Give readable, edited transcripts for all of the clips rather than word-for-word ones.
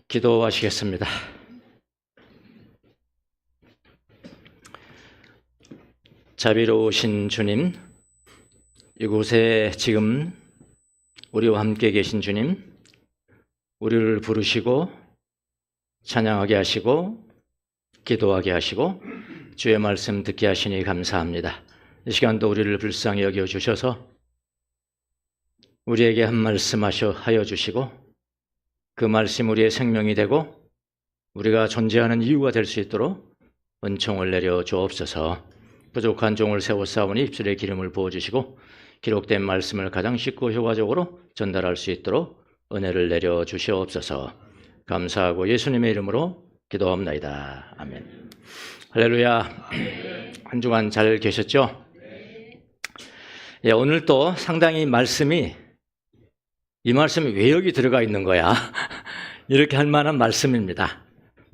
기도하시겠습니다. 자비로우신 주님, 이곳에 지금 우리와 함께 계신 주님, 우리를 부르시고 찬양하게 하시고 기도하게 하시고 주의 말씀 듣게 하시니 감사합니다. 이 시간도 우리를 불쌍히 여겨주셔서 우리에게 한 말씀 하여 주시고 그 말씀 우리의 생명이 되고 우리가 존재하는 이유가 될 수 있도록 은총을 내려 주옵소서. 부족한 종을 세워싸우니 입술에 기름을 부어주시고 기록된 말씀을 가장 쉽고 효과적으로 전달할 수 있도록 은혜를 내려 주시옵소서. 감사하고 예수님의 이름으로 기도합나이다. 아멘. 할렐루야. 한 주간 잘 계셨죠? 예, 오늘 또 상당히 이 말씀이 왜 여기 들어가 있는 거야? 이렇게 할 만한 말씀입니다.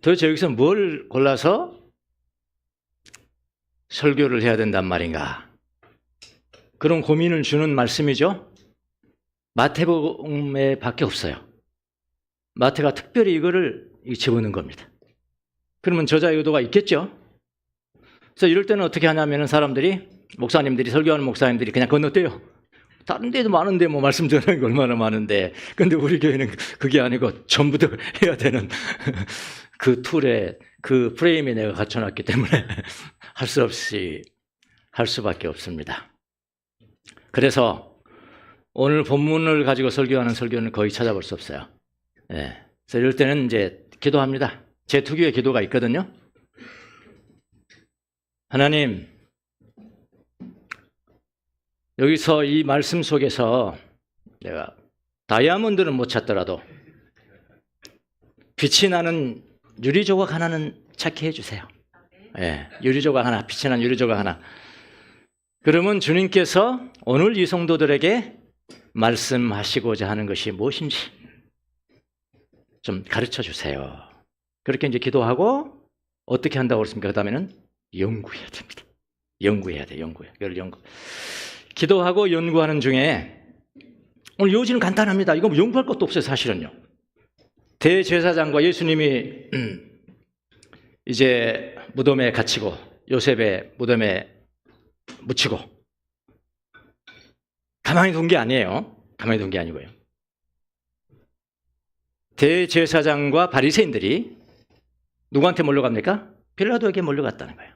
도대체 여기서 뭘 골라서 설교를 해야 된단 말인가? 그런 고민을 주는 말씀이죠. 마태복음에 밖에 없어요. 마태가 특별히 이거를 집어넣은 겁니다. 그러면 저자의 의도가 있겠죠? 그래서 이럴 때는 어떻게 하냐면 사람들이, 목사님들이, 설교하는 목사님들이 그냥 건너뛰어요. 다른 데도 많은데 뭐 말씀 전하는 게 얼마나 많은데, 근데 우리 교회는 그게 아니고 전부 다 해야 되는 그 툴에, 그 프레임에 내가 갖춰놨기 때문에 할 수 없이 할 수밖에 없습니다. 그래서 오늘 본문을 가지고 설교하는 설교는 거의 찾아볼 수 없어요. 예. 그래서 이럴 때는 이제 기도합니다. 제 특유의 기도가 있거든요. 하나님, 여기서 이 말씀 속에서 내가 다이아몬드는 못 찾더라도 빛이 나는 유리조각 하나는 찾게 해주세요. 예, 유리조각 하나, 빛이 나는 유리조각 하나. 그러면 주님께서 오늘 이 성도들에게 말씀하시고자 하는 것이 무엇인지 좀 가르쳐 주세요. 그렇게 이제 기도하고 어떻게 한다고 그랬습니까? 그 다음에는 연구해야 됩니다. 연구해야 돼, 이걸 연구. 기도하고 연구하는 중에 오늘 요지는 간단합니다. 이거 연구할 것도 없어요, 사실은요. 대제사장과 예수님이 이제 무덤에 갇히고 요셉의 무덤에 묻히고 가만히 둔 게 아니에요. 가만히 둔 게 아니고요. 대제사장과 바리새인들이 누구한테 몰려갑니까? 빌라도에게 몰려갔다는 거예요.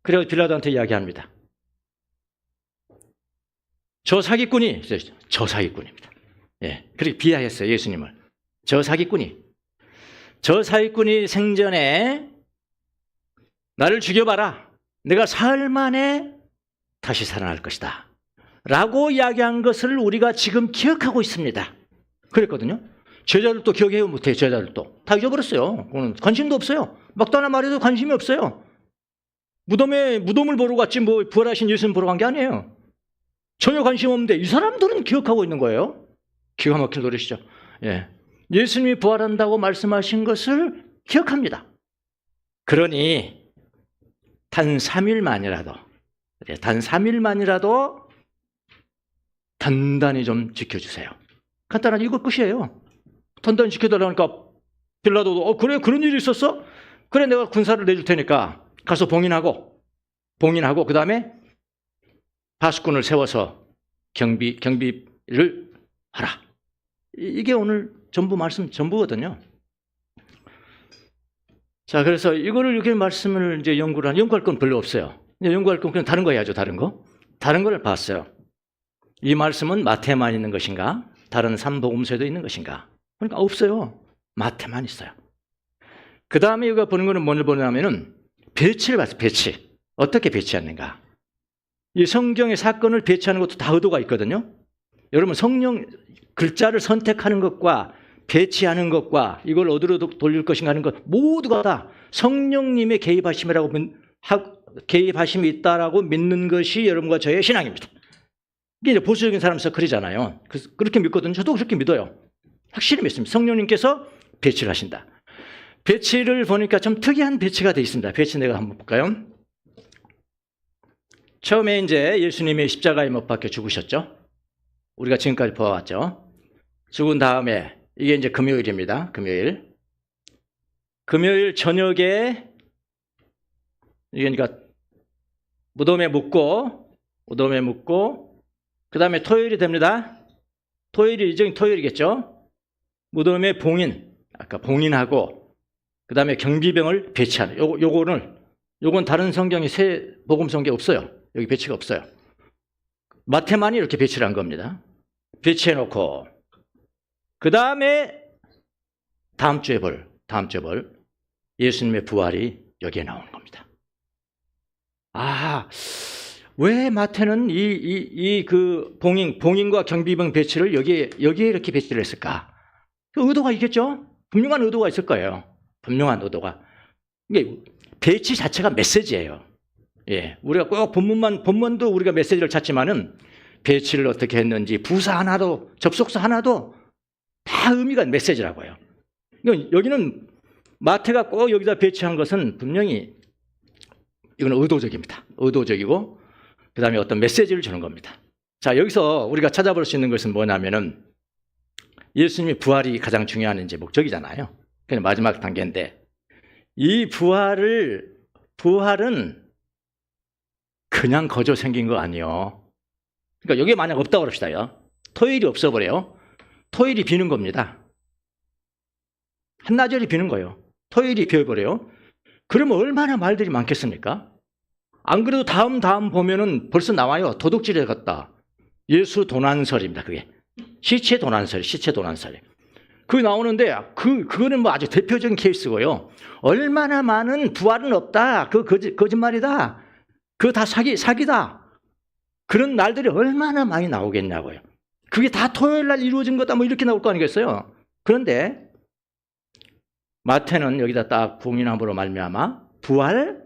그래서 빌라도한테 이야기합니다. 저 사기꾼입니다. 예, 그렇게 비하했어요, 예수님을. 저 사기꾼이 생전에 나를 죽여봐라. 내가 사흘 만에 다시 살아날 것이다. 라고 이야기한 것을 우리가 지금 기억하고 있습니다. 그랬거든요. 제자들도 기억해요, 못해요, 제자들도. 다 잊어버렸어요. 그거는 관심도 없어요. 막다나 말에도 관심이 없어요. 무덤을 보러 갔지, 뭐, 부활하신 예수님 보러 간 게 아니에요. 전혀 관심 없는데 이 사람들은 기억하고 있는 거예요. 기가 막힐 노릇이죠. 예. 예수님이 부활한다고 말씀하신 것을 기억합니다. 그러니 단 3일만이라도 단단히 좀 지켜주세요. 간단한 이거 끝이에요. 단단히 지켜달라니까 빌라도도 그래, 그런 일이 있었어? 그래, 내가 군사를 내줄 테니까 가서 봉인하고 그 다음에 파수꾼을 세워서 경비를 하라. 이게 오늘 전부거든요. 자, 그래서 이거를 이렇게 말씀을 이제 연구할 건 별로 없어요. 연구할 건 그냥 다른 거 해야죠, 다른 거. 다른 걸 봤어요. 이 말씀은 마태만 있는 것인가? 다른 3복음서에도 있는 것인가? 그러니까 없어요. 마태만 있어요. 그 다음에 우리가 보는 거는 뭘 보냐면은 배치를 봤어요, 배치. 어떻게 배치하는가? 이 성경의 사건을 배치하는 것도 다 의도가 있거든요. 여러분, 성령 글자를 선택하는 것과 배치하는 것과 이걸 어디로 돌릴 것인가 하는 것 모두가 다 성령님의 개입하심이 있다라고 믿는 것이 여러분과 저의 신앙입니다. 이게 이제 보수적인 사람에서 그러잖아요. 그렇게 믿거든요. 저도 그렇게 믿어요. 확실히 믿습니다. 성령님께서 배치를 하신다. 배치를 보니까 좀 특이한 배치가 되어 있습니다. 배치 내가 한번 볼까요? 처음에 이제 예수님이 십자가에 못 박혀 죽으셨죠. 우리가 지금까지 보아왔죠. 죽은 다음에 이게 이제 금요일입니다. 금요일. 금요일 저녁에 그러니까 무덤에 묻고 그 다음에 토요일이 됩니다. 토요일이 이제 토요일이겠죠. 무덤에 봉인, 아까 봉인하고 그 다음에 경비병을 배치하는 요건 다른 성경이 새 복음 성경에 없어요. 여기 배치가 없어요. 마태만이 이렇게 배치를 한 겁니다. 배치해놓고 그 다음에 다음 주에 볼 예수님의 부활이 여기에 나오는 겁니다. 왜 마태는 그 봉인과 경비병 배치를 여기에 이렇게 배치를 했을까? 그 의도가 있겠죠? 분명한 의도가 있을 거예요. 분명한 의도가. 이게 배치 자체가 메시지예요. 예, 우리가 꼭 본문도 우리가 메시지를 찾지만은 배치를 어떻게 했는지 부사 하나도 접속사 하나도 다 의미가 메시지라고요. 여기는 마태가 꼭 여기다 배치한 것은 분명히 이건 의도적입니다. 의도적이고 그 다음에 어떤 메시지를 주는 겁니다. 자, 여기서 우리가 찾아볼 수 있는 것은 뭐냐면은 예수님의 부활이 가장 중요한 이제 목적이잖아요. 그게 마지막 단계인데 이 부활은 그냥 거저 생긴 거 아니에요. 그러니까 여기에 만약 없다고 그럽시다요. 토요일이 없어버려요. 토요일이 비는 겁니다. 한나절이 비는 거예요. 토요일이 비어버려요. 그러면 얼마나 말들이 많겠습니까? 안 그래도 다음 보면은 벌써 나와요. 도둑질에 갔다. 예수 도난설입니다. 그게 시체 도난설. 그게 나오는데 그거는 뭐 아주 대표적인 케이스고요. 얼마나 많은 부활은 없다. 그 거짓말이다. 그거 다 사기다. 그런 날들이 얼마나 많이 나오겠냐고요. 그게 다 토요일 날 이루어진 거다. 뭐 이렇게 나올 거 아니겠어요? 그런데 마태는 여기다 딱 봉인함으로 말미암아 부활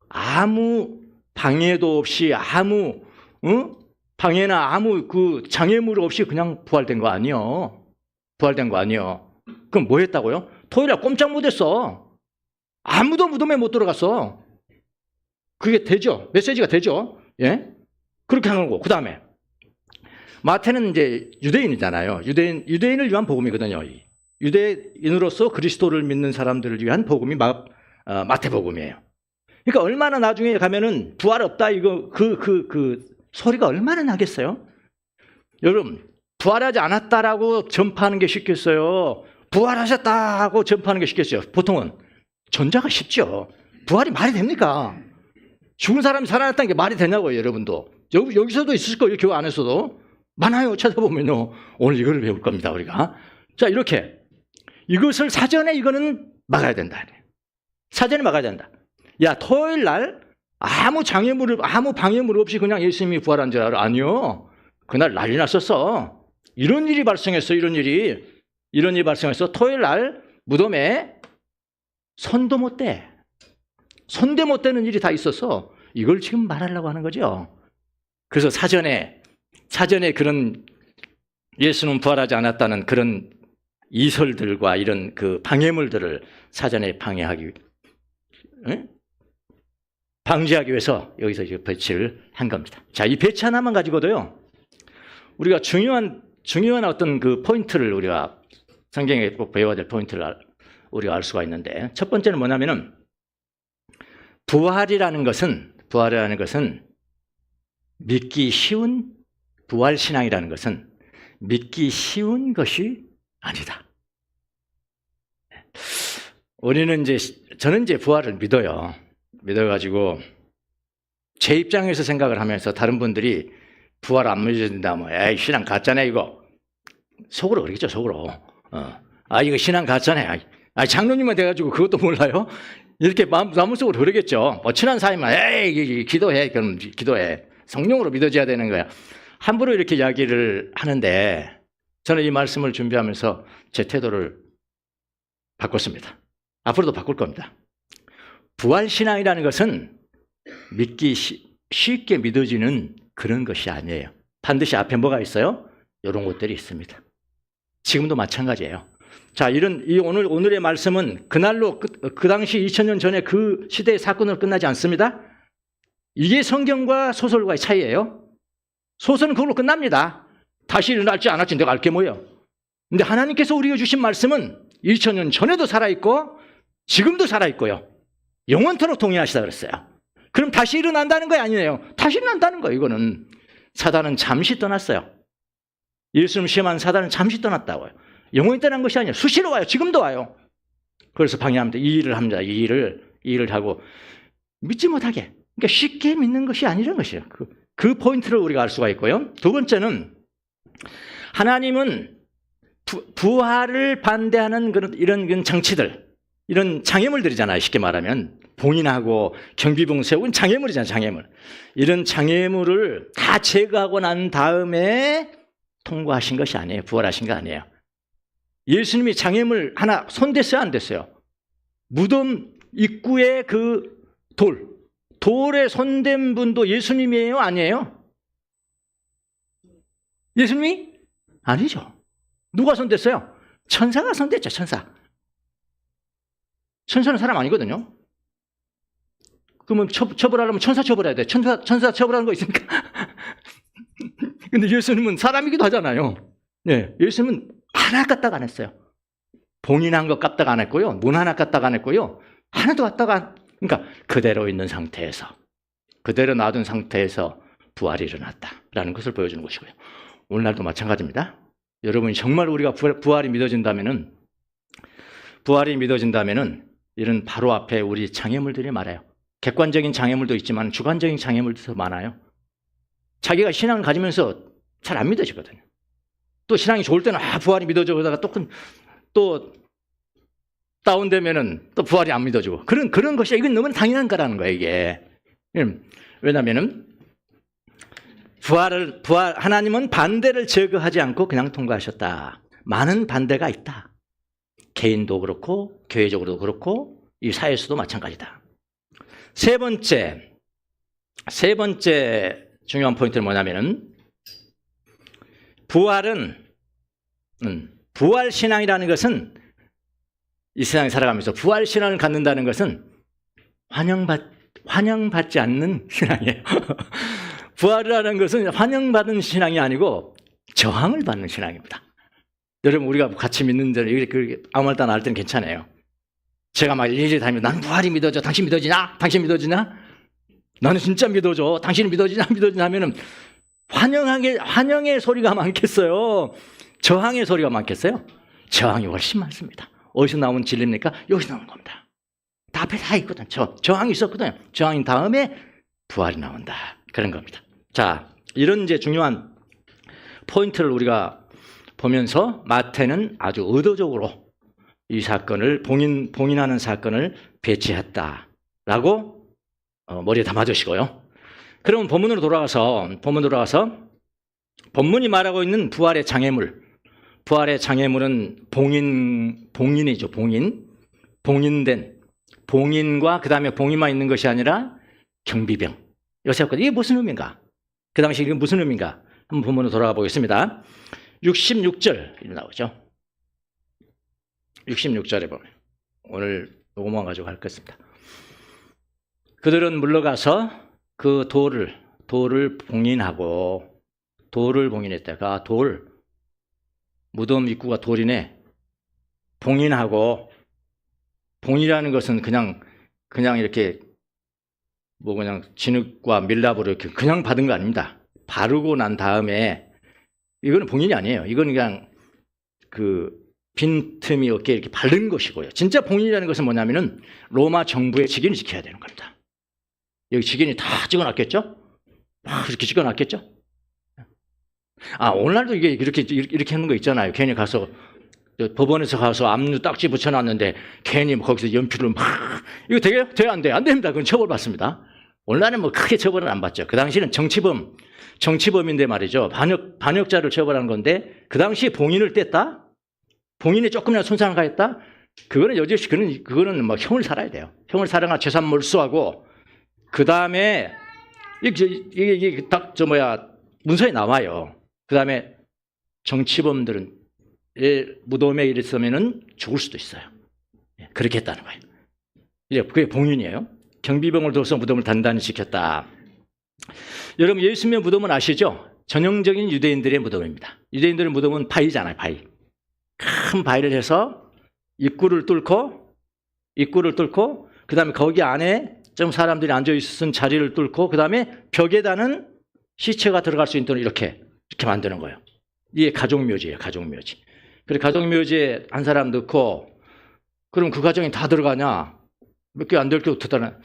아무 방해도 없이 아무 방해나 아무 그 장애물 없이 그냥 부활된 거 아니요. 그럼 뭐 했다고요? 토요일에 꼼짝 못했어. 아무도 무덤에 못 들어갔어. 그게 되죠. 메시지가 되죠. 예? 그렇게 하는 거고. 그 다음에 마태는 이제 유대인이잖아요. 유대인을 위한 복음이거든요. 유대인으로서 그리스도를 믿는 사람들을 위한 복음이 마태복음이에요. 그러니까 얼마나 나중에 가면은 부활 없다 이거 그 소리가 얼마나 나겠어요? 여러분 부활하지 않았다라고 전파하는 게 쉽겠어요? 부활하셨다고 전파하는 게 쉽겠어요? 보통은 전자가 쉽죠. 부활이 말이 됩니까? 죽은 사람이 살아났다는 게 말이 되냐고요, 여러분도. 여기서도 있을 거예요, 교회 안에서도. 많아요, 찾아보면요. 오늘 이걸 배울 겁니다, 우리가. 자, 이렇게. 이것을 사전에 이거는 막아야 된다. 사전에 막아야 된다. 야, 토요일 날 아무 방해물 없이 그냥 예수님이 부활한 줄 알아? 아니요. 그날 난리 났었어. 이런 일이 발생했어, 이런 일이 발생해서 토요일 날 무덤에 손도 못 대. 손대 못 대는 일이 다 있어서 이걸 지금 말하려고 하는 거죠. 그래서 사전에 그런 예수는 부활하지 않았다는 그런 이설들과 이런 그 방해물들을 사전에 방지하기 위해서 여기서 이제 배치를 한 겁니다. 자, 이 배치 하나만 가지고도요, 우리가 중요한 어떤 그 포인트를 우리가 성경에 꼭 배워야 될 포인트를 우리가 알 수가 있는데, 첫 번째는 뭐냐면은 부활이라는 것은 믿기 쉬운 부활신앙이라는 것은 믿기 쉬운 것이 아니다. 저는 이제 부활을 믿어가지고 제 입장에서 생각을 하면서 다른 분들이 부활 안 믿어진다, 에이 신앙 가짜네 이거. 속으로 그러겠죠, 속으로. 이거 신앙 가짜네. 장로님만 돼가지고 그것도 몰라요? 이렇게 마음속으로 그러겠죠. 친한 사이만 에이 기도해. 그럼 기도해. 성령으로 믿어져야 되는 거야. 함부로 이렇게 이야기를 하는데 저는 이 말씀을 준비하면서 제 태도를 바꿨습니다. 앞으로도 바꿀 겁니다. 부활신앙이라는 것은 믿기 쉽게 믿어지는 그런 것이 아니에요. 반드시 앞에 뭐가 있어요? 이런 것들이 있습니다. 지금도 마찬가지예요. 자, 오늘의 말씀은 그날로 그 당시 2000년 전에 그 시대의 사건으로 끝나지 않습니다. 이게 성경과 소설과의 차이예요. 소설은 그걸로 끝납니다. 다시 일어날지 안 할지 내가 알게 뭐예요. 근데 하나님께서 우리에게 주신 말씀은 2000년 전에도 살아있고 지금도 살아있고요. 영원토록 동의하시다 그랬어요. 그럼 다시 일어난다는 거 아니에요. 다시 일어난다는 거예요. 이거는 사단은 잠시 떠났어요. 예수님 시험한 사단은 잠시 떠났다고요. 영원히 떠난 것이 아니에요. 수시로 와요. 지금도 와요. 그래서 방해합니다. 이 일을 합니다. 이 일을 하고 믿지 못하게. 그러니까 쉽게 믿는 것이 아니라는 것이에요. 그 포인트를 우리가 알 수가 있고요. 두 번째는 하나님은 부활을 반대하는 이런 장치들, 이런 장애물들이잖아요. 쉽게 말하면 봉인하고 경비병 세운 장애물이잖아요. 장애물. 이런 장애물을 다 제거하고 난 다음에 통과하신 것이 아니에요. 부활하신 거 아니에요. 예수님이 장애물 하나 손댔어요? 안 됐어요? 무덤 입구에 그 돌에 손댄 분도 예수님이에요? 아니에요? 예수님이? 아니죠. 누가 손댔어요? 천사가 손댔죠. 천사는 사람 아니거든요. 그러면 처벌하려면 천사 처벌해야 돼. 천사 처벌하는 거 있습니까? 근데 예수님은 사람이기도 하잖아요. 네, 예수님은 하나 까딱 안 했어요. 봉인한 거 까딱 안 했고요. 문 하나 까딱 안 했고요. 하나도 까딱 그러니까 그대로 있는 상태에서, 그대로 놔둔 상태에서 부활이 일어났다라는 것을 보여주는 것이고요. 오늘날도 마찬가지입니다. 여러분이 정말 우리가 부활이 믿어진다면은 이런 바로 앞에 우리 장애물들이 많아요. 객관적인 장애물도 있지만 주관적인 장애물도 더 많아요. 자기가 신앙을 가지면서 잘 안 믿어지거든요. 또 신앙이 좋을 때는 부활이 믿어져 그러다가 또 다운되면은 또 부활이 안 믿어지고 그런 것이 이건 너무 당연한 거라는 거예요. 이게 왜냐하면은 하나님은 반대를 제거하지 않고 그냥 통과하셨다. 많은 반대가 있다. 개인도 그렇고 교회적으로도 그렇고 이 사회에서도 마찬가지다. 세 번째 중요한 포인트는 뭐냐면은 부활신앙이라는 것은 이 세상에 살아가면서 부활신앙을 갖는다는 것은 환영받지 않는 신앙이에요. 부활이라는 것은 환영받은 신앙이 아니고 저항을 받는 신앙입니다. 여러분 우리가 같이 믿는 데는 아무 말도 안 할 때는 괜찮아요. 제가 막 일일이 다니면 난 부활이 믿어져. 당신 믿어지냐? 당신 믿어지냐? 나는 진짜 믿어줘. 당신은 믿어지냐? 믿어지냐 하면은 환영의 소리가 많겠어요? 저항의 소리가 많겠어요? 저항이 훨씬 많습니다. 어디서 나온 진리입니까? 여기서 나온 겁니다. 다 앞에 다 있거든. 저항이 있었거든요. 저항인 다음에 부활이 나온다. 그런 겁니다. 자, 이런 이제 중요한 포인트를 우리가 보면서 마태는 아주 의도적으로 이 사건을 봉인하는 사건을 배치했다라고 머리에 담아두시고요. 그러면 본문으로 돌아가서 본문이 말하고 있는 부활의 장애물은 봉인이죠. 봉인과 그 다음에 봉인만 있는 것이 아니라 경비병. 이게 무슨 의미인가? 그 당시 이게 무슨 의미인가? 한번 본문으로 돌아가 보겠습니다. 66절 나오죠. 66절에 보면 오늘 요거만 가지고 할 것입니다. 그들은 물러가서 그 돌을 봉인했다가 무덤 입구가 돌이네. 봉인이라는 것은 그냥 이렇게 그냥 진흙과 밀랍으로 이렇게 그냥 받은 거 아닙니다. 바르고 난 다음에 이거는 봉인이 아니에요. 이거는 그냥 빈틈이 없게 이렇게 바른 것이고요. 진짜 봉인이라는 것은 뭐냐면은 로마 정부의 직인을 지켜야 되는 겁니다. 여기 직인이 다 찍어놨겠죠? 막 이렇게 찍어놨겠죠? 오늘날도 이게 이렇게 하는 거 있잖아요. 괜히 가서 법원에서 가서 압류 딱지 붙여놨는데 괜히 거기서 연필로 막 이거 돼요? 안 돼요? 안 됩니다. 그건 처벌받습니다. 오늘날은 크게 처벌은 안 받죠. 그 당시는 정치범인데 말이죠. 반역자를 처벌하는 건데 그 당시에 봉인을 뗐다? 봉인에 조금이라도 손상을 가했다? 그거는 여지없이 그거는 형을 살아야 돼요. 형을 살아가 재산 몰수하고 그 다음에 이게 딱 문서에 나와요. 그 다음에 정치범들은 무덤에 있으면은 죽을 수도 있어요. 그렇게 했다는 거예요. 그게 봉인이에요. 경비병을 둬서 무덤을 단단히 지켰다. 여러분 예수님의 무덤은 아시죠? 전형적인 유대인들의 무덤입니다. 유대인들의 무덤은 바위잖아요. 바위. 큰 바위를 해서 입구를 뚫고 입구를 뚫고 그다음에 거기 안에 좀 사람들이 앉아 있었던 자리를 뚫고 그다음에 벽에다는 시체가 들어갈 수 있도록 이렇게 만드는 거예요. 이게 가족묘지예요. 가족묘지. 그래 가족묘지에 한 사람 넣고 그럼 그 가정이 다 들어가냐? 몇 개 안 될 게 어떻다나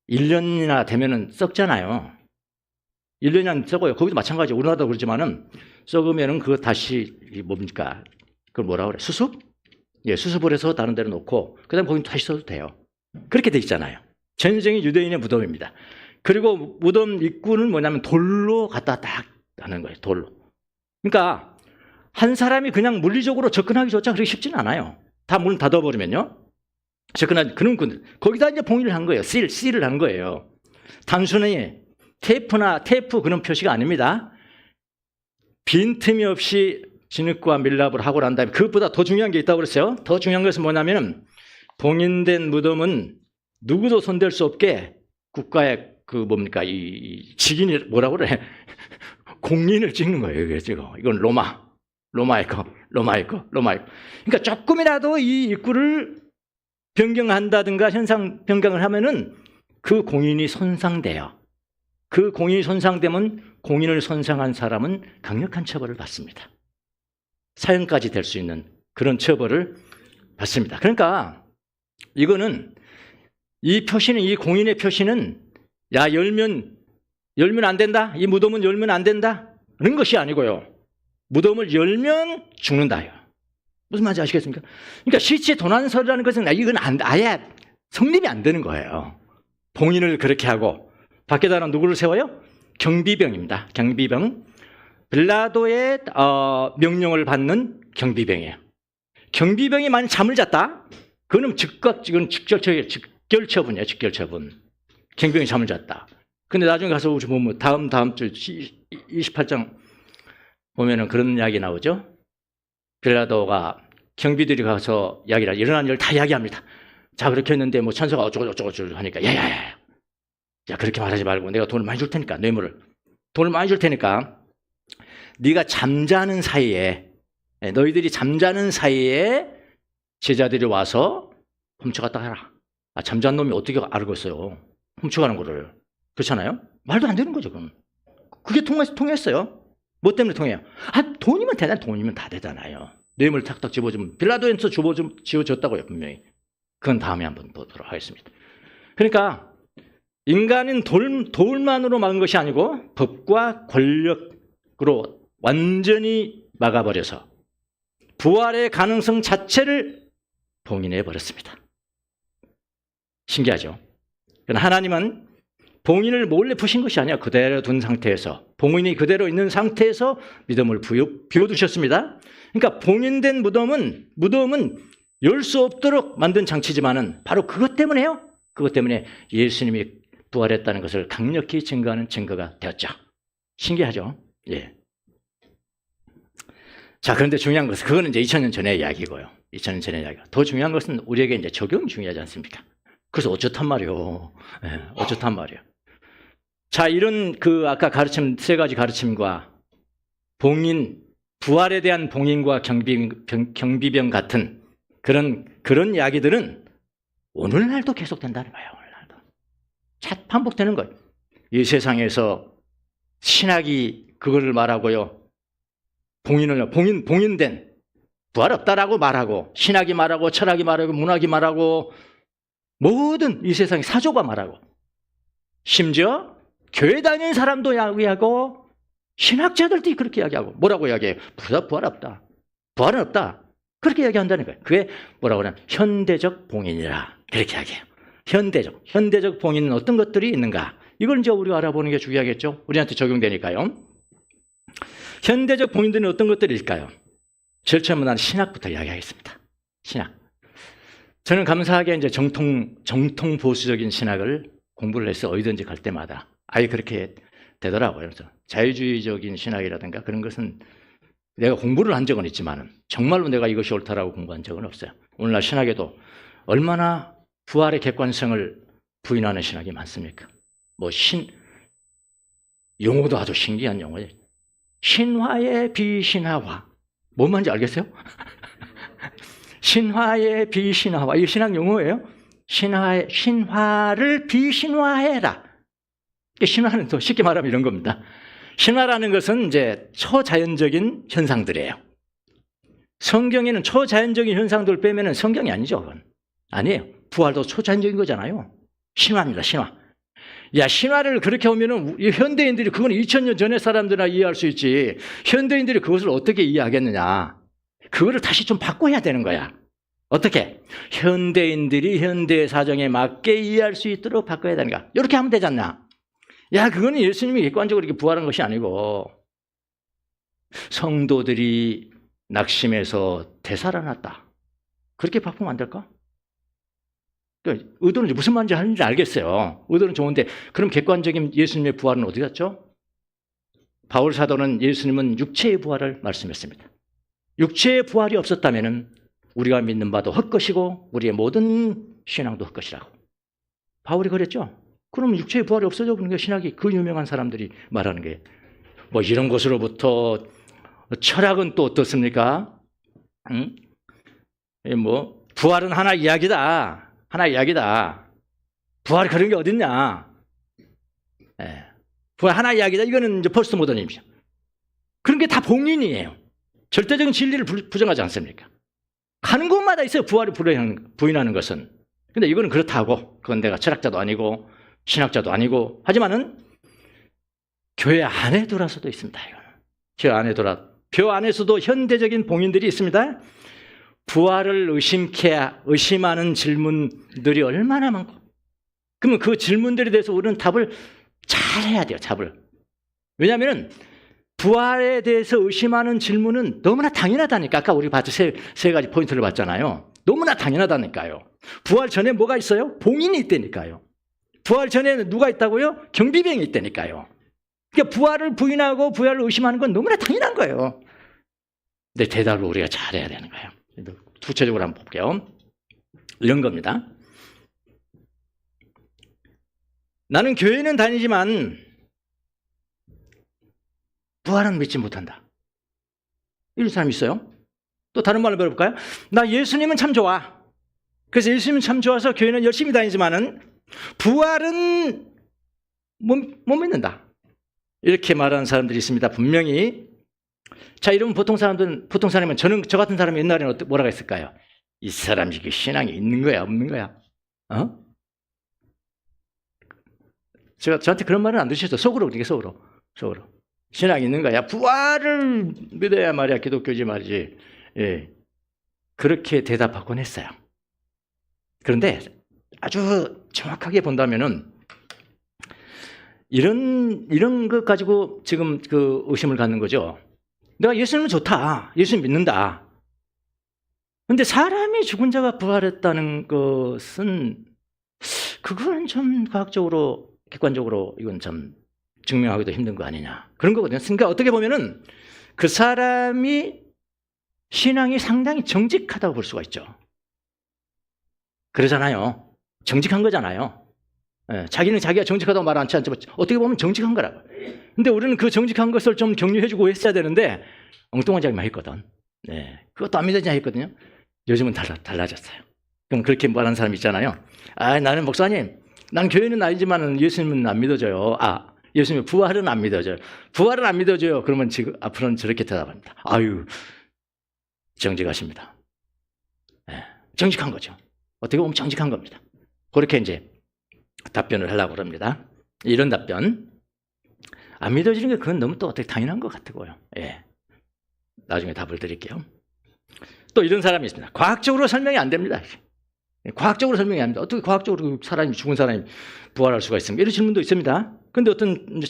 1년이나 되면은 썩잖아요. 1년이 안 썩어요. 거기도 마찬가지. 우리나라도 그렇지만은 썩으면은 그거 다시 뭡니까? 그걸 뭐라 그래? 수습? 예, 수습을 해서 다른 데로 놓고 그다음에 거기 다시 써도 돼요. 그렇게 돼 있잖아요. 전쟁이 유대인의 무덤입니다. 그리고 무덤 입구는 뭐냐면 돌로 갖다 딱 하는 거예요. 돌로. 그러니까 한 사람이 그냥 물리적으로 접근하기조차 그렇게 쉽지는 않아요. 다 문을 닫아버리면요. 접근하기 그런 군 거기다 이제 봉인을 한 거예요. 실을 한 거예요. 단순히 테이프 그런 표시가 아닙니다. 빈틈이 없이 진흙과 밀랍을 하고 난 다음에 그것보다 더 중요한 게 있다고 그랬어요. 더 중요한 것은 뭐냐면은 봉인된 무덤은 누구도 손댈 수 없게 국가의 그 뭡니까 이 직인이 뭐라고 그래 공인을 찍는 거예요. 이게 지금 이건 로마의 거. 그러니까 조금이라도 이 입구를 변경한다든가 현상 변경을 하면은 그 공인이 손상돼요. 그 공인이 손상되면 공인을 손상한 사람은 강력한 처벌을 받습니다. 사형까지 될 수 있는 그런 처벌을 받습니다. 그러니까 이거는 이 표시는 이 공인의 표시는 야 열면 안 된다. 이 무덤은 열면 안 된다. 그런 것이 아니고요. 무덤을 열면 죽는다요. 무슨 말인지 아시겠습니까? 그러니까 시체 도난설이라는 것은 이건 아예 성립이 안 되는 거예요. 봉인을 그렇게 하고 밖에다가 누구를 세워요? 경비병입니다. 경비병. 빌라도의 명령을 받는 경비병이에요. 경비병이 만약 잠을 잤다? 그거는 직결처분이에요. 직결처분. 경비병이 잠을 잤다. 근데 나중에 가서 우리 보면 다음 주 28장 보면은 그런 이야기 나오죠. 빌라도가 경비들이 가서 이야기를 일어난 일을 다 이야기합니다. 자 그렇게 했는데 뭐 찬서가 어쩌고 하니까 야야야 그렇게 말하지 말고 내가 돈을 많이 줄 테니까 돈을 많이 줄 테니까 네가 잠자는 사이에 너희들이 잠자는 사이에 제자들이 와서 훔쳐갔다 해라. 잠자는 놈이 어떻게 알겠어요? 훔쳐가는 거를. 그렇잖아요? 말도 안 되는 거죠. 그럼. 그게 통했어요. 뭐 때문에 통해요? 돈이면 돈이면 다 되잖아요. 뇌물 탁탁 집어주면 빌라도에서 지어줬다고요. 분명히. 그건 다음에 한번 보도록 하겠습니다. 그러니까 인간은 돌만으로 막은 것이 아니고 법과 권력으로 완전히 막아버려서 부활의 가능성 자체를 봉인해버렸습니다. 신기하죠? 하나님은 봉인을 몰래 푸신 것이 아니야. 그대로 둔 상태에서 봉인이 그대로 있는 상태에서 믿음을 비워두셨습니다. 그러니까 봉인된 무덤은 열 수 없도록 만든 장치지만은 바로 그것 때문에요. 그것 때문에 예수님이 부활했다는 것을 강력히 증거하는 증거가 되었죠. 신기하죠? 예. 자, 그런데 중요한 것은 그거는 이제 2000년 전의 이야기고요. 2000년 전의 이야기가. 더 중요한 것은 우리에게 이제 적용이 중요하지 않습니까? 그래서 어쩌단 말이요. 예, 어쩌단 말이요. 자, 이런 그 아까 세 가지 가르침과 부활에 대한 봉인과 경비병 같은 그런 이야기들은 오늘날도 계속된다는 거예요. 오늘날도. 반복되는 거예요. 이 세상에서 신학이 그거를 말하고요. 봉인된 부활 없다라고 말하고 신학이 말하고 철학이 말하고 문학이 말하고 모든 이 세상의 사조가 말하고 심지어 교회 다니는 사람도 이야기하고 신학자들도 그렇게 이야기하고 뭐라고 이야기해요? 부활 없다. 부활은 없다. 그렇게 이야기한다는 거예요. 그게 뭐라고 하냐? 현대적 봉인이라 그렇게 이야기해요. 현대적 봉인은 어떤 것들이 있는가? 이걸 이제 우리가 알아보는 게 중요하겠죠. 우리한테 적용되니까요. 현대적 봉인들은 어떤 것들일까요? 제일 처음에 나는 신학부터 이야기하겠습니다. 신학. 저는 감사하게 이제 정통 보수적인 신학을 공부를 해서 어디든지 갈 때마다 아예 그렇게 되더라고요. 그래서 자유주의적인 신학이라든가 그런 것은 내가 공부를 한 적은 있지만 정말로 내가 이것이 옳다라고 공부한 적은 없어요. 오늘날 신학에도 얼마나 부활의 객관성을 부인하는 신학이 많습니까? 용어도 아주 신기한 용어예요. 신화의 비신화화. 뭔 말인지 알겠어요? 신화의 비신화화. 이거 신학 용어예요. 신화를 비신화해라. 신화는 또 쉽게 말하면 이런 겁니다. 신화라는 것은 이제 초자연적인 현상들이에요. 성경에는 초자연적인 현상들을 빼면 성경이 아니죠. 그건. 아니에요. 부활도 초자연적인 거잖아요. 신화입니다. 신화. 야, 신화를 그렇게 하면은 현대인들이 그건 2000년 전의 사람들이나 이해할 수 있지. 현대인들이 그것을 어떻게 이해하겠느냐. 그거를 다시 좀 바꿔야 되는 거야. 어떻게? 현대인들이 현대의 사정에 맞게 이해할 수 있도록 바꿔야 되는가. 이렇게 하면 되지 않나? 야, 그거는 예수님이 객관적으로 이렇게 부활한 것이 아니고 성도들이 낙심해서 되살아났다. 그렇게 바꾸면 안 될까? 그러니까 의도는 무슨 말인지 하는지 알겠어요. 의도는 좋은데 그럼 객관적인 예수님의 부활은 어디 갔죠? 바울 사도는 예수님은 육체의 부활을 말씀했습니다. 육체의 부활이 없었다면 우리가 믿는 바도 헛것이고 우리의 모든 신앙도 헛것이라고. 바울이 그랬죠. 그럼 육체의 부활이 없어져 버린 게 신학이 그 유명한 사람들이 말하는 게 뭐 이런 것으로부터 철학은 또 어떻습니까? 응? 뭐 부활은 하나 이야기다. 하나 이야기다. 부활 그런 게 어딨냐? 예. 부활 하나 이야기다. 이거는 이제 포스트 모더니즘이죠. 그런 게 다 봉인이에요. 절대적인 진리를 부정하지 않습니까? 가는 곳마다 있어요. 부활을 부인하는 것은. 근데 이거는 그렇다고. 그건 내가 철학자도 아니고 신학자도 아니고 하지만은 교회 안에 들어서도 있습니다. 교회 안에 교회 안에서도 현대적인 봉인들이 있습니다. 부활을 의심하는 질문들이 얼마나 많고. 그러면 그 질문들에 대해서 우리는 답을 잘 해야 돼요. 답을. 왜냐하면 부활에 대해서 의심하는 질문은 너무나 당연하다니까. 아까 우리 봤죠. 세 가지 포인트를 봤잖아요. 너무나 당연하다니까요. 부활 전에 뭐가 있어요? 봉인이 있다니까요. 부활 전에는 누가 있다고요? 경비병이 있다니까요. 그러니까 부활을 부인하고 부활을 의심하는 건 너무나 당연한 거예요. 근데 대답을 우리가 잘해야 되는 거예요. 구체적으로 한번 볼게요. 이런 겁니다. 나는 교회는 다니지만 부활은 믿지 못한다. 이런 사람 있어요? 또 다른 말로 배워볼까요? 나 예수님은 참 좋아. 그래서 예수님은 참 좋아서 교회는 열심히 다니지만은 부활은 못 믿는다. 이렇게 말하는 사람들이 있습니다. 분명히. 자, 이러면 보통 사람은 저 같은 사람이 옛날에는 뭐라고 했을까요? 이 사람이 신앙이 있는 거야, 없는 거야? 저한테 그런 말은 안 드셨죠? 속으로, 그러니까 속으로. 신앙이 있는 거야. 부활을 믿어야 말이야, 기독교지 말이지. 예. 그렇게 대답하곤 했어요. 그런데 아주 정확하게 본다면은 이런 것 가지고 지금 그 의심을 갖는 거죠. 내가 예수님은 좋다. 예수님 믿는다. 근데 사람이 죽은 자가 부활했다는 것은 그건 좀 과학적으로 객관적으로 이건 좀 증명하기도 힘든 거 아니냐. 그런 거거든요. 그러니까 어떻게 보면은 그 사람이 신앙이 상당히 정직하다고 볼 수가 있죠. 그러잖아요. 정직한 거잖아요. 예, 자기는 자기가 정직하다고 말 않지 않지만 어떻게 보면 정직한 거라고. 근데 우리는 그 정직한 것을 좀 격려해주고 했어야 되는데 엉뚱한 자기만 했거든. 네, 그것도 안 믿어지냐 했거든요. 요즘은 달라졌어요. 그럼 그렇게 말하는 사람 있잖아요. 아, 나는 목사님, 난 교회는 아니지만 예수님은 안 믿어져요. 예수님의 부활은 안 믿어져요. 부활은 안 믿어져요. 그러면 지금 앞으로는 저렇게 대답합니다. 아유, 정직하십니다. 네, 정직한 거죠. 어떻게 보면 정직한 겁니다. 그렇게 이제 답변을 하려고 합니다. 이런 답변. 안 믿어지는 게 그건 너무 또 어떻게 당연한 것 같고요. 예. 나중에 답을 드릴게요. 또 이런 사람이 있습니다. 과학적으로 설명이 안 됩니다. 과학적으로 설명이 안 됩니다. 어떻게 과학적으로 죽은 사람이 부활할 수가 있습니까? 이런 질문도 있습니다. 그런데 어떤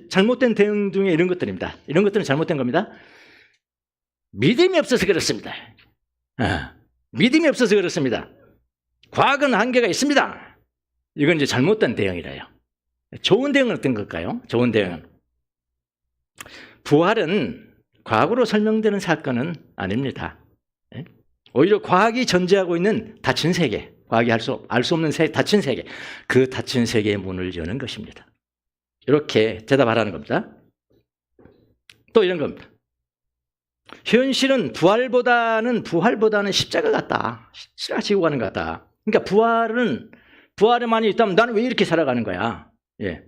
잘못된 대응 중에 이런 것들입니다. 이런 것들은 잘못된 겁니다. 믿음이 없어서 그렇습니다. 믿음이 없어서 그렇습니다. 과학은 한계가 있습니다. 이건 이제 잘못된 대응이래요. 좋은 대응은 어떤 걸까요? 좋은 대응은 부활은 과학으로 설명되는 사건은 아닙니다. 오히려 과학이 전제하고 있는 닫힌 세계, 과학이 알 수 없는 닫힌 세계, 그 닫힌 세계의 문을 여는 것입니다. 이렇게 대답하라는 겁니다. 또 이런 겁니다. 현실은 부활보다는 십자가 같다. 십자가 지고 가는 것 같다. 그러니까 부활에만이 있다면 나는 왜 이렇게 살아가는 거야? 예.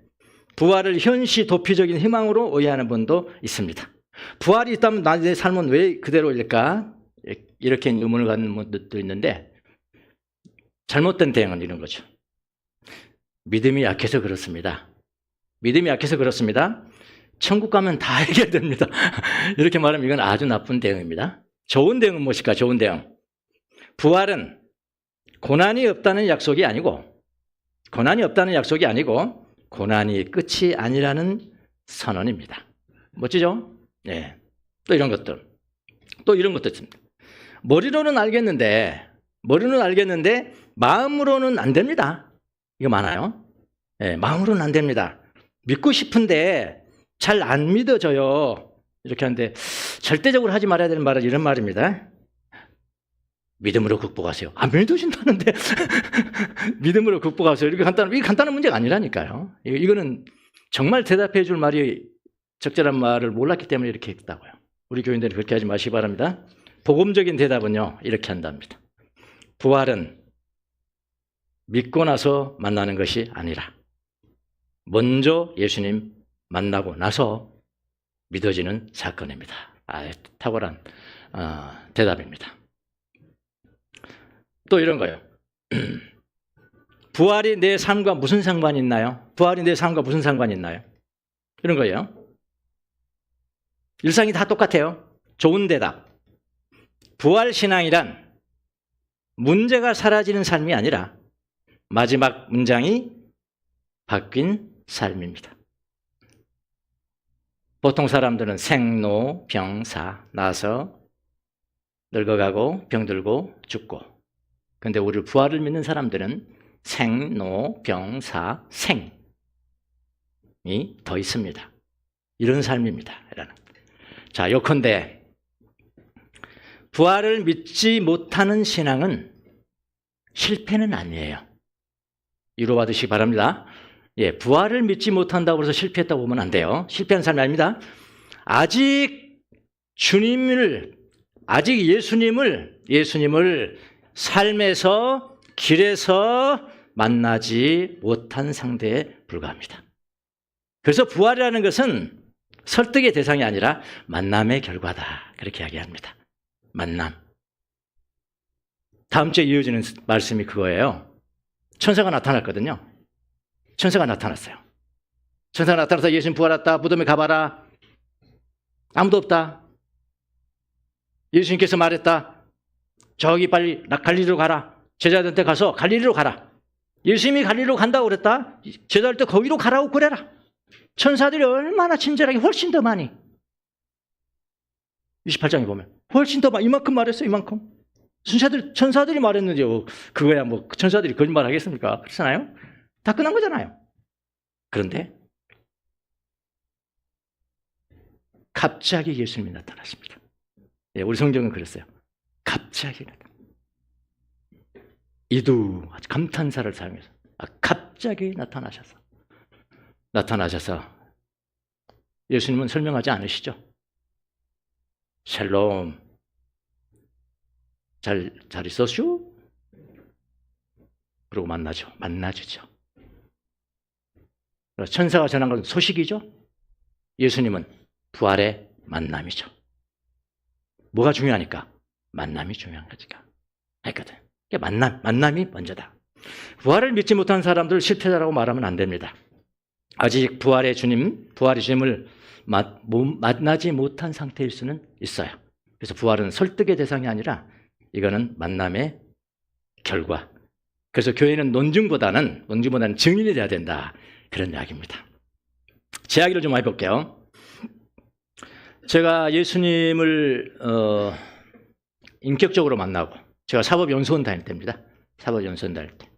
부활을 현시 도피적인 희망으로 오해하는 분도 있습니다. 부활이 있다면 내 삶은 왜 그대로일까? 이렇게 의문을 갖는 분들도 있는데 잘못된 대응은 이런 거죠. 믿음이 약해서 그렇습니다. 믿음이 약해서 그렇습니다. 천국 가면 다 해결됩니다. 이렇게 말하면 이건 아주 나쁜 대응입니다. 좋은 대응은 무엇일까? 좋은 대응. 부활은 고난이 없다는 약속이 아니고 고난이 끝이 아니라는 선언입니다. 멋지죠? 네. 또 이런 것도 있습니다. 머리로는 알겠는데 마음으로는 안 됩니다. 이거 많아요. 네, 마음으로는 안 됩니다. 믿고 싶은데 잘 안 믿어져요. 이렇게 하는데 절대적으로 하지 말아야 되는 말은 이런 말입니다. 믿음으로 극복하세요. 안 믿어진다는데 믿음으로 극복하세요. 이게 간단한 문제가 아니라니까요. 이거는 정말 대답해 줄 말이 적절한 말을 몰랐기 때문에 이렇게 했다고요. 우리 교인들은 그렇게 하지 마시기 바랍니다. 복음적인 대답은요, 이렇게 한답니다. 부활은 믿고 나서 만나는 것이 아니라 먼저 예수님 만나고 나서 믿어지는 사건입니다. 탁월한 대답입니다. 또 이런 거예요. 부활이 내 삶과 무슨 상관이 있나요? 이런 거예요. 일상이 다 똑같아요. 좋은 대답. 부활신앙이란 문제가 사라지는 삶이 아니라 마지막 문장이 바뀐 삶입니다. 보통 사람들은 생로병사, 나서 늙어가고 병들고 죽고. 그런데 우리 부활을 믿는 사람들은 생로병사 생이 더 있습니다. 이런 삶입니다. 자, 요컨대 부활을 믿지 못하는 신앙은 실패는 아니에요. 이루어받으시기 바랍니다. 예, 부활을 믿지 못한다고 해서 실패했다고 보면 안 돼요. 실패한 삶이 아닙니다. 아직 예수님을 삶에서, 길에서 만나지 못한 상태에 불과합니다. 그래서 부활이라는 것은 설득의 대상이 아니라 만남의 결과다. 그렇게 이야기합니다. 만남. 다음 주에 이어지는 말씀이 그거예요. 천사가 나타났거든요. 천사가 나타났어요. 천사가 나타나서 예수님 부활했다. 무덤에 가봐라. 아무도 없다. 예수님께서 말했다. 저기 빨리 갈릴리로 가라. 제자들한테 가서 갈릴리로 가라. 예수님이 갈릴리로 간다고 그랬다. 제자들한테 거기로 가라고 그래라. 천사들이 얼마나 친절하게 훨씬 더 많이 28장에 보면 훨씬 더 많이 이만큼 말했어요. 이만큼. 천사들이 말했는데 그거야 뭐 천사들이 거짓말 하겠습니까? 그렇잖아요. 다 끝난 거잖아요. 그런데 갑자기 예수님이 나타났습니다. 예, 우리 성경은 그랬어요. 갑자기 이두 감탄사를 사용해서 갑자기 나타나셔서 예수님은 설명하지 않으시죠. 샬롬 잘 있었슈? 그러고 만나주죠. 천사가 전한 건 소식이죠. 예수님은 부활의 만남이죠. 뭐가 중요하니까? 만남이 중요한 거니까. 했거든. 만남이 먼저다. 부활을 믿지 못한 사람들 실패자라고 말하면 안 됩니다. 아직 부활의 주님을 만나지 못한 상태일 수는 있어요. 그래서 부활은 설득의 대상이 아니라 이거는 만남의 결과. 그래서 교회는 논증보다는 증인이 돼야 된다. 그런 이야기입니다. 제 이야기를 좀 해볼게요. 제가 예수님을 인격적으로 만나고 제가 사법연수원 다닐 때입니다. 사법연수원 다닐 때.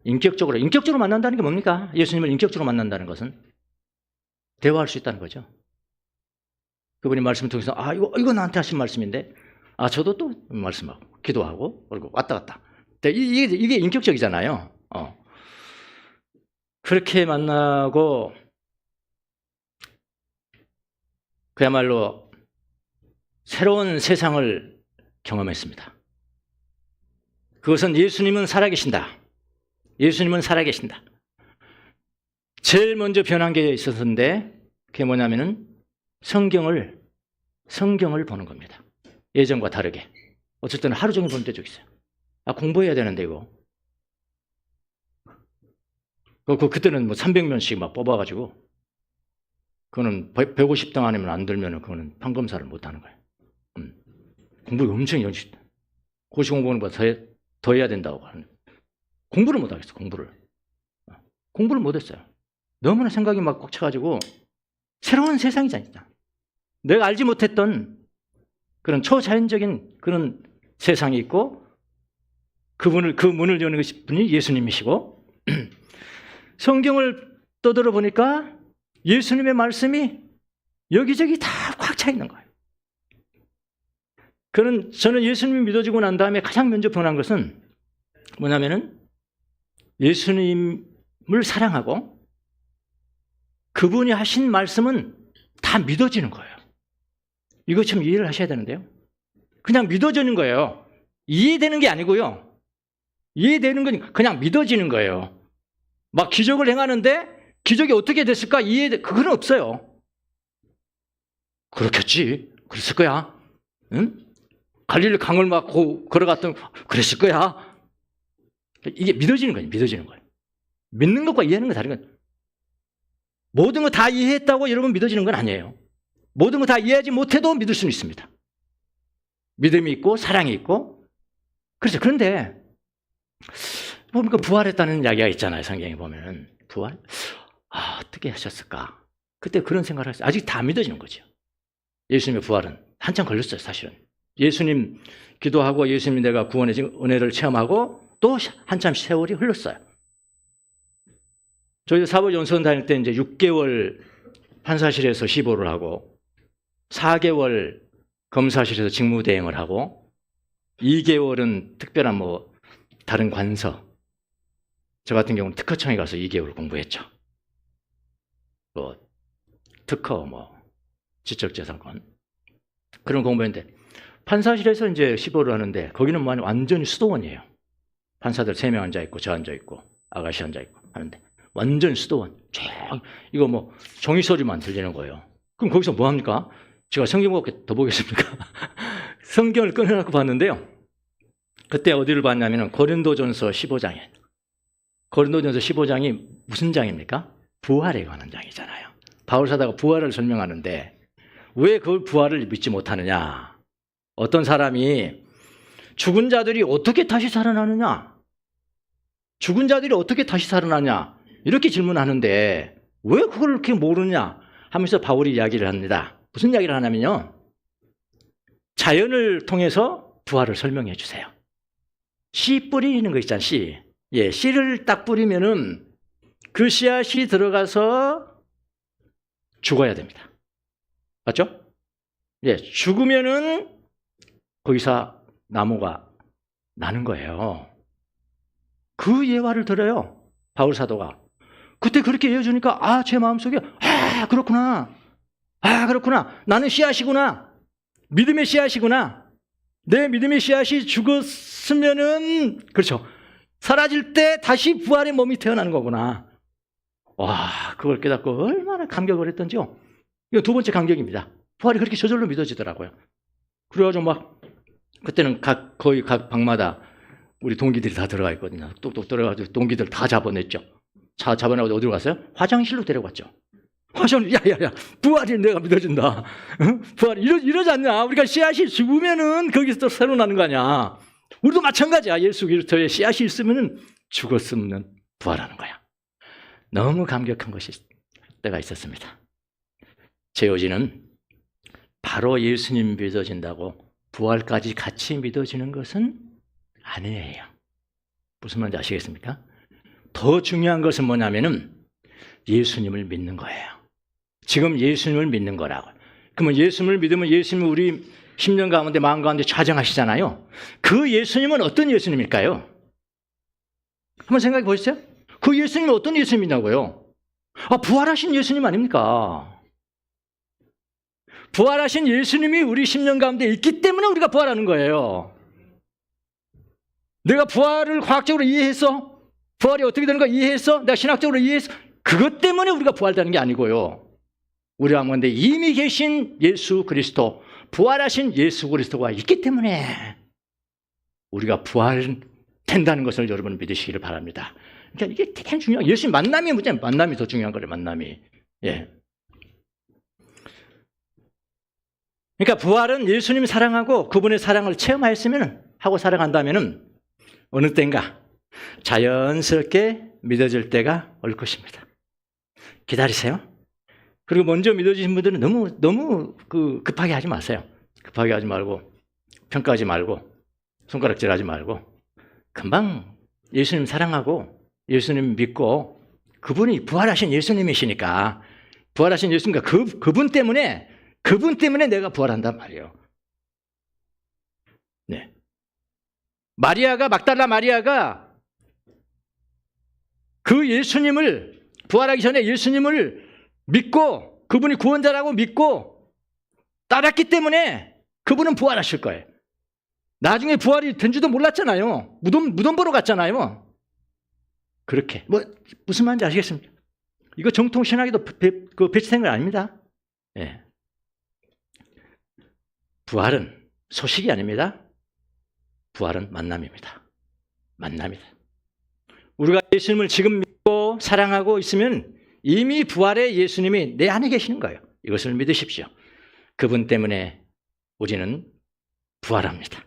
인격적으로 만난다는 게 뭡니까? 예수님을 인격적으로 만난다는 것은 대화할 수 있다는 거죠. 그분이 말씀을 통해서 이거 나한테 하신 말씀인데 저도 또 말씀하고 기도하고 그리고 왔다 갔다. 이게 인격적이잖아요. 그렇게 만나고 그야말로 새로운 세상을 경험했습니다. 그것은 예수님은 살아계신다. 예수님은 살아계신다. 제일 먼저 변한 게 있었는데 그게 뭐냐면은 성경을 보는 겁니다. 예전과 다르게. 어쩔 때는 하루 종일 보는 때도 있어요. 아, 공부해야 되는데 이거. 그때는 뭐 300면씩 막 뽑아가지고 그거는 150등 아니면 안 들면은 그거는 판검사를 못 하는 거예요. 공부를 엄청 연식. 고시 공부하는 것보다 더 해야 된다고 하는. 공부를 못 하겠어, 공부를 못 했어요. 너무나 생각이 막 꽉 차가지고 새로운 세상이잖아. 내가 알지 못했던 그런 초자연적인 그런 세상이 있고 그 문을 여는 분이 예수님이시고 성경을 떠들어 보니까 예수님의 말씀이 여기저기 다 꽉 차 있는 거예요. 저는 예수님이 믿어지고 난 다음에 가장 먼저 변한 것은 뭐냐면은 예수님을 사랑하고 그분이 하신 말씀은 다 믿어지는 거예요. 이거 좀 이해를 하셔야 되는데요. 그냥 믿어지는 거예요. 이해되는 게 아니고요. 이해되는 건 그냥 믿어지는 거예요. 막 기적을 행하는데 기적이 어떻게 됐을까? 그건 없어요. 그렇겠지. 그랬을 거야. 응? 갈릴리 강을 막 걸어갔던 그랬을 거야. 이게 믿어지는 거예요. 믿어지는 거예요. 믿는 것과 이해하는 건 다른 거예요. 모든 거 다 이해했다고 여러분 믿어지는 건 아니에요. 모든 거 다 이해하지 못해도 믿을 수는 있습니다. 믿음이 있고 사랑이 있고. 그래서 그런데 보니까 부활했다는 이야기가 있잖아요. 성경에 보면 부활? 어떻게 하셨을까? 그때 그런 생각을 했어요. 아직 다 믿어지는 거죠. 예수님의 부활은 한참 걸렸어요. 사실은. 예수님 기도하고 예수님 내가 구원의 은혜를 체험하고 또 한참 세월이 흘렀어요. 저희도 사법연수원 다닐 때 이제 6개월 판사실에서 시보를 하고 4개월 검사실에서 직무대행을 하고 2개월은 특별한 뭐 다른 관서. 저 같은 경우는 특허청에 가서 2개월 공부했죠. 뭐 특허, 뭐 지적재산권 그런 공부했는데 판사실에서 이제 시보를 하는데 거기는 뭐 완전히 수도원이에요. 판사들 3명 앉아 있고 저 앉아 있고 아가씨 앉아 있고 하는데 완전 수도원. 이거 뭐 종이 소리만 들리는 거예요. 그럼 거기서 뭐 합니까? 제가 성경 밖에 더 보겠습니까? 성경을 꺼내놓고 봤는데요. 그때 어디를 봤냐면 고린도전서 15장이에요. 고린도전서 15장이 무슨 장입니까? 부활에 관한 장이잖아요. 바울 사도가 부활을 설명하는데 왜 그 부활을 믿지 못하느냐? 어떤 사람이 죽은 자들이 어떻게 다시 살아나느냐? 죽은 자들이 어떻게 다시 살아나냐? 이렇게 질문하는데 왜 그걸 이렇게 모르냐? 하면서 바울이 이야기를 합니다. 무슨 이야기를 하냐면요. 자연을 통해서 부활을 설명해 주세요. 씨 뿌리는 거 있잖아요. 씨. 예, 씨를 딱 뿌리면은 그 씨앗이 들어가서 죽어야 됩니다. 맞죠? 예, 죽으면은 거기서 나무가 나는 거예요. 그 예화를 들어요. 바울 사도가. 그때 그렇게 이어주니까 제 마음속에 그렇구나. 그렇구나. 나는 씨앗이구나. 믿음의 씨앗이구나. 내 믿음의 씨앗이 죽었으면은 그렇죠. 사라질 때 다시 부활의 몸이 태어나는 거구나. 와, 그걸 깨닫고 얼마나 감격을 했던지요. 이거 두 번째 감격입니다. 부활이 그렇게 저절로 믿어지더라고요. 그래가지고 막 그때는 거의 각 방마다 우리 동기들이 다 들어가 있거든요. 뚝뚝 들어가지고 동기들 다 잡아냈죠. 차 잡아내고 어디로 갔어요? 화장실로 데려갔죠. 화장실, 야야야, 부활이 내가 믿어진다. 응? 부활 이러지 않냐? 우리가 씨앗이 죽으면은 거기서 또 새로 나는 거 아니야. 우리도 마찬가지야. 예수 그리스도의 씨앗이 있으면은 죽었으면 부활하는 거야. 너무 감격한 것이 때가 있었습니다. 제오지는 바로 예수님 믿어진다고 부활까지 같이 믿어지는 것은 아니에요. 무슨 말인지 아시겠습니까? 더 중요한 것은 뭐냐면은 예수님을 믿는 거예요. 지금 예수님을 믿는 거라고. 그러면 예수님을 믿으면 예수님이 우리 심령 가운데 마음 가운데 좌정하시잖아요. 그 예수님은 어떤 예수님일까요? 한번 생각해 보시죠. 그 예수님은 어떤 예수님이냐고요? 부활하신 예수님 아닙니까? 부활하신 예수님이 우리 심령 가운데 있기 때문에 우리가 부활하는 거예요. 내가 부활을 과학적으로 이해해서, 부활이 어떻게 되는 가 이해해서, 내가 신학적으로 이해해서, 그것 때문에 우리가 부활되는 게 아니고요. 우리 가운데 이미 계신 예수 그리스도, 부활하신 예수 그리스도가 있기 때문에 우리가 부활된다는 것을 여러분 믿으시기를 바랍니다. 그러니까 이게 되게 중요해요. 예수님 만남이 문제예요. 만남이 더 중요한 거예요. 만남이. 예. 그러니까 부활은 예수님 사랑하고 그분의 사랑을 체험하였으면, 하고 살아간다면은 어느 때인가 자연스럽게 믿어질 때가 올 것입니다. 기다리세요. 그리고 먼저 믿어지신 분들은 너무 급하게 하지 마세요. 급하게 하지 말고, 평가하지 말고, 손가락질하지 말고, 금방 예수님 사랑하고 예수님 믿고, 그분이 부활하신 예수님이시니까, 부활하신 예수님과 그분 때문에 내가 부활한단 말이에요. 네. 막달라 마리아가 그 예수님을, 부활하기 전에 예수님을 믿고, 그분이 구원자라고 믿고 따랐기 때문에 그분은 부활하실 거예요. 나중에 부활이 된 줄도 몰랐잖아요. 무덤 보러 갔잖아요. 그렇게. 무슨 말인지 아시겠습니까? 이거 정통 신학에도 배치된 건 아닙니다. 예. 부활은 소식이 아닙니다. 부활은 만남입니다. 만남이다. 우리가 예수님을 지금 믿고 사랑하고 있으면 이미 부활의 예수님이 내 안에 계시는 거예요. 이것을 믿으십시오. 그분 때문에 우리는 부활합니다.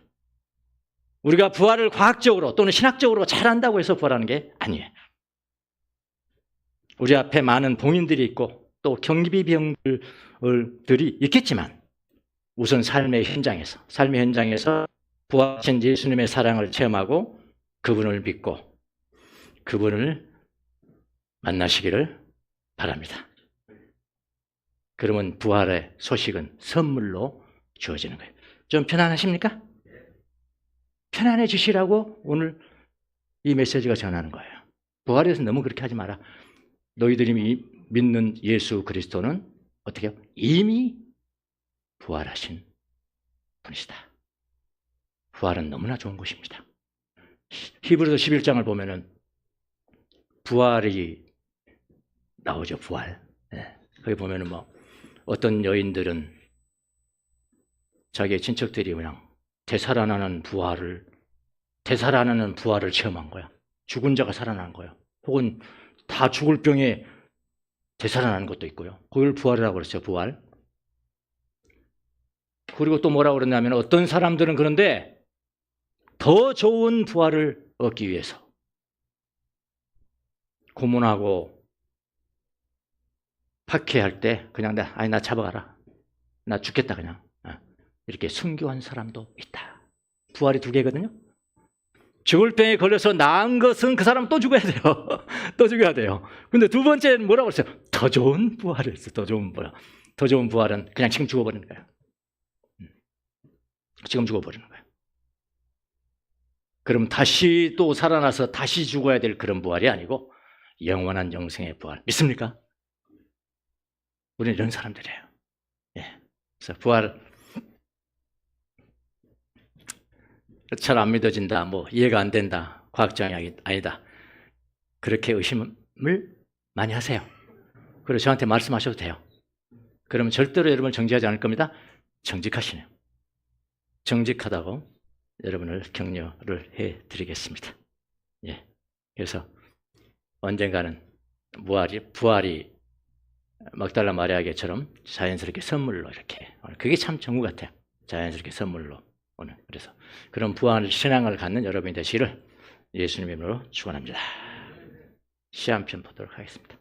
우리가 부활을 과학적으로 또는 신학적으로 잘한다고 해서 부활하는 게 아니에요. 우리 앞에 많은 봉인들이 있고 또 경비병들이 있겠지만, 우선 삶의 현장에서 부활하신 예수님의 사랑을 체험하고 그분을 믿고 그분을 만나시기를 바랍니다. 그러면 부활의 소식은 선물로 주어지는 거예요. 좀 편안하십니까? 편안해지시라고 오늘 이 메시지가 전하는 거예요. 부활에 대해서 너무 그렇게 하지 마라. 너희들이 믿는 예수 그리스도는 어떻게 해요? 이미 부활하신 분이시다. 부활은 너무나 좋은 것입니다. 히브리서 11장을 보면은 부활이 나오죠. 부활. 네. 거기 보면은 어떤 여인들은 자기의 친척들이 그냥 되살아나는 부활을 체험한 거야. 죽은 자가 살아나는 거야. 혹은 다 죽을 병에 되살아나는 것도 있고요. 그걸 부활이라고 그랬어요. 부활. 그리고 또 뭐라고 그랬냐면, 어떤 사람들은 그런데 더 좋은 부활을 얻기 위해서 고문하고 박해할 때 그냥 나 잡아가라. 나 죽겠다 그냥. 이렇게 순교한 사람도 있다. 부활이 두 개거든요. 죽을 병에 걸려서 나은 것은 그 사람은 또 죽어야 돼요. 또 죽어야 돼요. 근데 두 번째는 뭐라고 했어요? 더 좋은 부활을 했어요. 더 좋은 부활. 더 좋은 부활은 그냥 지금 죽어버리는 거예요. 지금 죽어버리는 거예요. 그럼 다시 또 살아나서 다시 죽어야 될 그런 부활이 아니고 영원한 영생의 부활. 믿습니까? 우리는 이런 사람들이에요. 예. 그래서 부활 잘 안 믿어진다, 이해가 안 된다, 과학적이 아니다, 그렇게 의심을 많이 하세요. 그리고 저한테 말씀하셔도 돼요. 그러면 절대로 여러분을 정죄하지 않을 겁니다. 정직하시네요. 정직하다고 여러분을 격려를 해드리겠습니다. 예. 그래서 언젠가는 부활이 막달라 마리아에게처럼 자연스럽게 선물로 이렇게, 그게 참 정우 같아요. 자연스럽게 선물로 오늘. 그래서 그런 부활 신앙을 갖는 여러분이 되시기를 예수님 이름으로 축원합니다. 시 한 편 보도록 하겠습니다.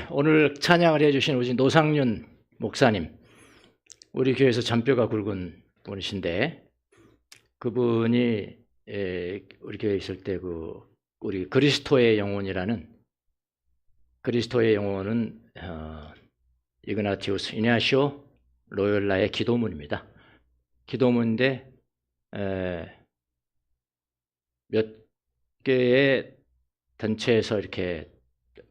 오늘 찬양을 해주신 우리 노상윤 목사님, 우리 교회에서 잔뼈가 굵은 분이신데, 그분이 우리 교회에 있을 때 우리 그리스도의 영혼이라는, 그리스도의 영혼은 이그나티우스 이냐시오 로열라의 기도문입니다. 기도문인데 몇 개의 단체에서 이렇게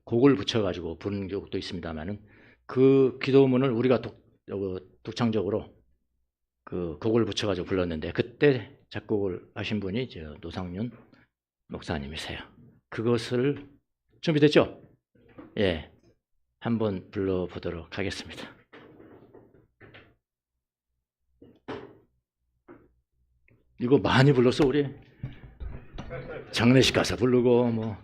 곡을 붙여가지고 부르는 적도 있습니다만은, 그 기도문을 우리가 독창적으로 그 곡을 붙여가지고 불렀는데, 그때 작곡을 하신 분이 노상윤 목사님이세요. 그것을 준비됐죠? 한번 불러보도록 하겠습니다. 이거 많이 불렀어, 우리. 장례식 가서 부르고 뭐.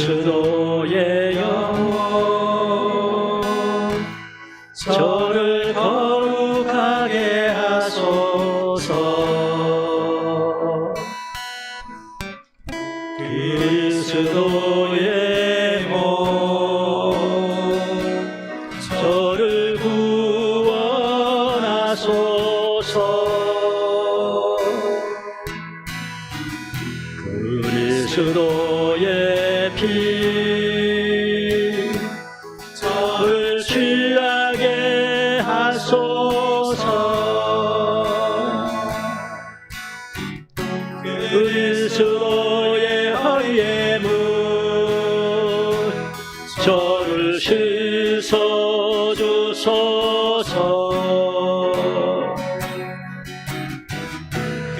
그리스도의 영혼 저를 거룩하게 하소서. 그리스도의 영혼 저를 구원하소서. 그리스도의 피 저를 취하게 하소서. 그리스도의 허리에 물 저를 씻어 주소서.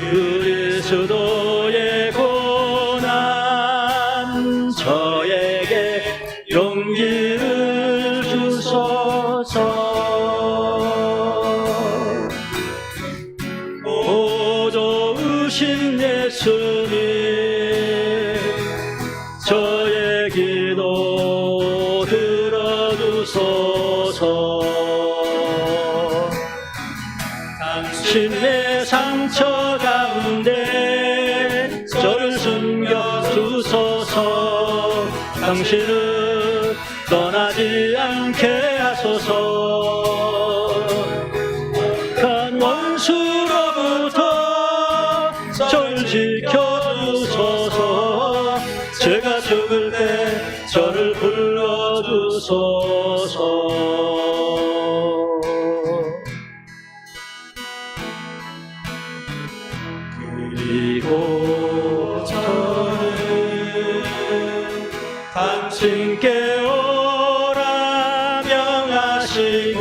그리스도의 고난 저에게 용기를 주소서. 오 좋으신 예수님, 저의 기도 들어주소서. 당신의 상처 가운데 저를 숨겨주소서. 당신은 떠나지 않게 하소서. 간 원수로부터 저를 지켜주소서. 제가 죽을 때 저를 불러주소서. 그리고 저를 당신께 오라 명하시고,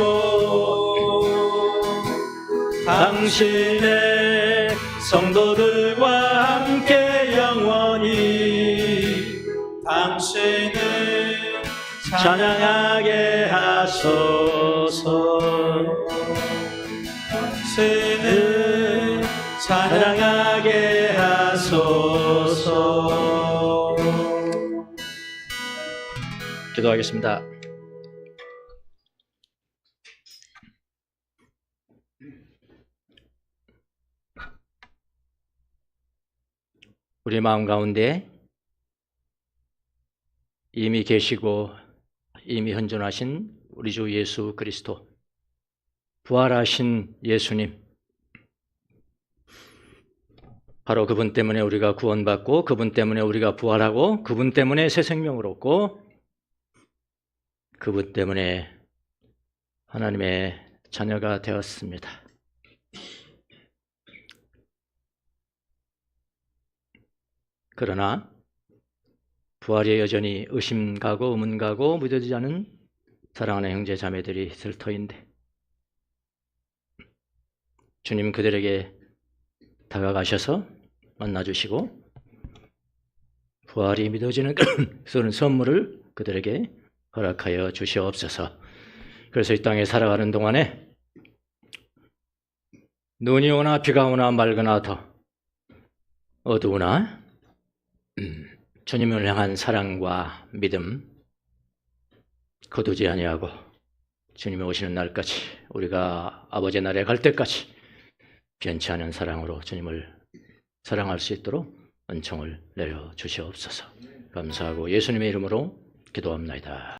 당신의 성도들과 함께 영원히 당신을 찬양하게 하소서. 당신을 찬양하게 하소서. 기도하겠습니다. 우리 마음 가운데 이미 계시고 이미 현존하신 우리 주 예수 그리스도, 부활하신 예수님, 바로 그분 때문에 우리가 구원받고, 그분 때문에 우리가 부활하고, 그분 때문에 새 생명을 얻고, 그분 때문에 하나님의 자녀가 되었습니다. 그러나 부활에 여전히 의심 가고 의문 가고 믿어지지 않은 사랑하는 형제 자매들이 있을 터인데, 주님 그들에게 다가가셔서 만나주시고 부활이 믿어지는 그런 선물을 그들에게 허락하여 주시옵소서. 그래서 이 땅에 살아가는 동안에 눈이 오나 비가 오나 맑으나 더 어두우나 주님을 향한 사랑과 믿음 거두지 아니하고 주님이 오시는 날까지, 우리가 아버지 나라에 갈 때까지 변치 않은 사랑으로 주님을 사랑할 수 있도록 은총을 내려 주시옵소서. 감사하고 예수님의 이름으로 기도합니다.